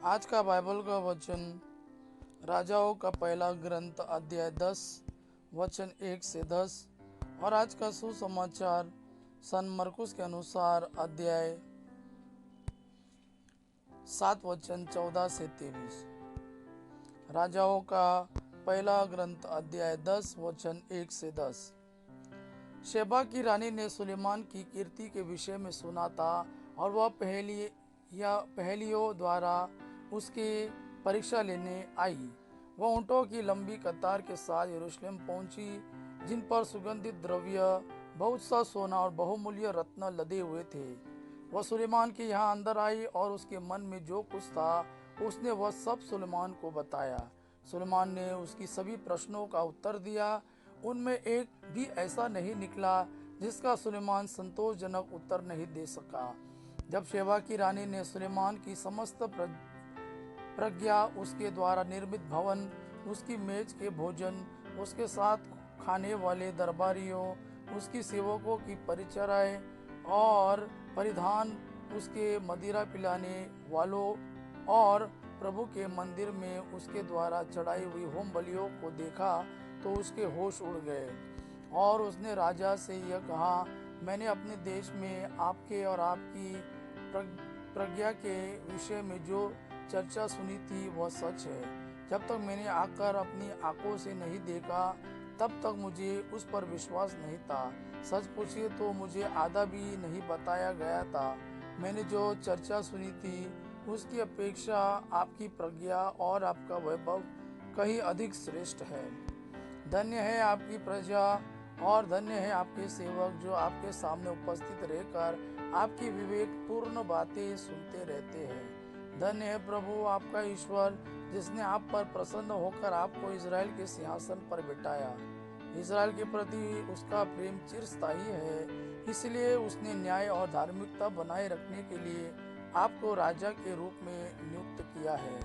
आज का बाइबल का वचन राजाओं का पहला ग्रंथ अध्याय 10 वचन 1 से 10 और आज का सुसमाचार सन मरकुस के अनुसार अध्याय 7 वचन 14 से 23। राजाओं का पहला ग्रंथ अध्याय 10 वचन 1 से 10। शेबा की रानी ने सुलेमान की कीर्ति के विषय में सुना था और वह पहेलियों द्वारा उसकी परीक्षा लेने आई। वह ऊँटों की लंबी कतार के साथ यरूशलेम पहुंची, जिन पर सुगंधित द्रव्य, बहुत सा सोना और बहुमूल्य रत्न लदे हुए थे। वह सुलेमान के यहाँ अंदर आई और उसके मन में जो कुछ था उसने वह सब सुलेमान को बताया। सुलेमान ने उसकी सभी प्रश्नों का उत्तर दिया। उनमें एक भी ऐसा नहीं निकला जिसका सुलेमान संतोषजनक उत्तर नहीं दे सका। जब शेबा की रानी ने सुलेमान की समस्त प्रज्ञा, उसके द्वारा निर्मित भवन, उसकी मेज के भोजन, उसके साथ खाने वाले दरबारियों, उसकी सेवकों की परिचर्याएं और परिधान, उसके मदिरा पिलाने वालों और प्रभु के मंदिर में उसके द्वारा चढ़ाई हुई होम बलियों को देखा तो उसके होश उड़ गए। और उसने राजा से यह कहा, मैंने अपने देश में आपके और आपकी प्रज्ञा के विषय में जो चर्चा सुनी थी वह सच है। जब तक मैंने आकर अपनी आंखों से नहीं देखा तब तक मुझे उस पर विश्वास नहीं था। सच पूछिए तो मुझे आधा भी नहीं बताया गया था। मैंने जो चर्चा सुनी थी उसकी अपेक्षा आपकी प्रज्ञा और आपका वैभव कहीं अधिक श्रेष्ठ है। धन्य है आपकी प्रजा और धन्य है आपके सेवक जो आपके सामने उपस्थित रहकर आपकी विवेकपूर्ण बातें सुनते रहते हैं। धन्य है प्रभु आपका ईश्वर, जिसने आप पर प्रसन्न होकर आपको इज़राइल के सिंहासन पर बिठाया। इज़राइल के प्रति उसका प्रेम चिरस्थायी है, इसलिए उसने न्याय और धार्मिकता बनाए रखने के लिए आपको राजा के रूप में नियुक्त किया है।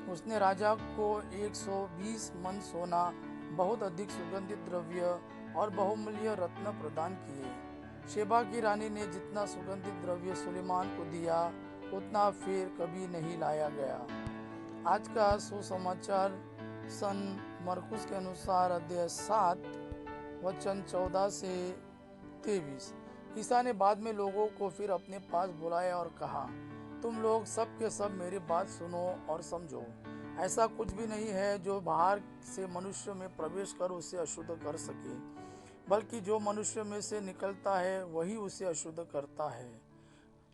उसने राजा को 120 मन सोना, बहुत अधिक सुगंधित द्रव्य और बहुमूल्य रत्न प्रदान किए। शेबा की रानी ने जितना सुगंधित द्रव्य सुलेमान को दिया उतना फिर कभी नहीं लाया गया। आज का सुसमाचार सन मरकुस के अनुसार अध्याय 7 वचन 14 से 23। ईसा ने बाद में लोगों को फिर अपने पास बुलाया और कहा, तुम लोग सब के सब मेरी बात सुनो और समझो। ऐसा कुछ भी नहीं है जो बाहर से मनुष्य में प्रवेश कर उसे अशुद्ध कर सके, बल्कि जो मनुष्य में से निकलता है वही उसे अशुद्ध करता है।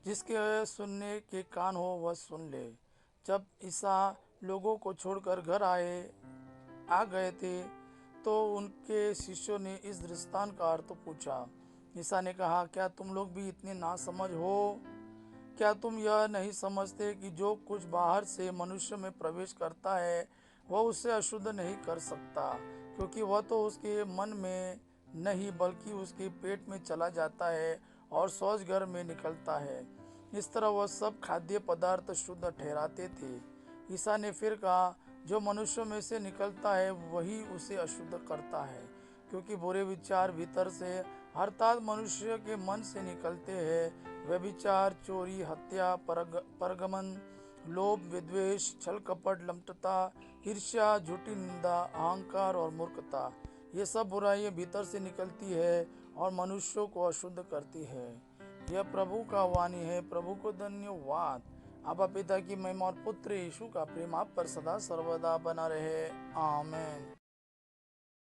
जिसके सुनने के कान हो वह सुन ले। जब ईसा लोगों को छोड़कर घर आ गए थे तो उनके शिष्यों ने इस दृष्टांत का अर्थ पूछा। ईसा ने कहा, क्या तुम लोग भी इतने नासमझ हो? क्या तुम यह नहीं समझते कि जो कुछ बाहर से मनुष्य में प्रवेश करता है वह उसे अशुद्ध नहीं कर सकता, क्योंकि वह तो उसके मन में नहीं बल्कि उसके पेट में चला जाता है और शौचघर में निकलता है। इस तरह वह सब खाद्य पदार्थ शुद्ध ठहराते थे। ईसा ने फिर कहा, जो मनुष्य में से निकलता है वही उसे अशुद्ध करता है, क्योंकि बुरे विचार भीतर से अर्थात मनुष्य के मन से निकलते हैं। व्यभिचार, चोरी, हत्या, परगमन, लोभ, विद्वेष, छल कपट, लंपटता, ईर्ष्या, झूठी निंदा, अहंकार और मूर्खता, ये सब बुराइयां भीतर से निकलती है और मनुष्यों को अशुद्ध करती है। यह प्रभु का वाणी है। प्रभु को धन्यवाद। आपा पिता की महिमा और पुत्र यीशु का प्रेम आप पर सदा सर्वदा बना रहे। आमीन।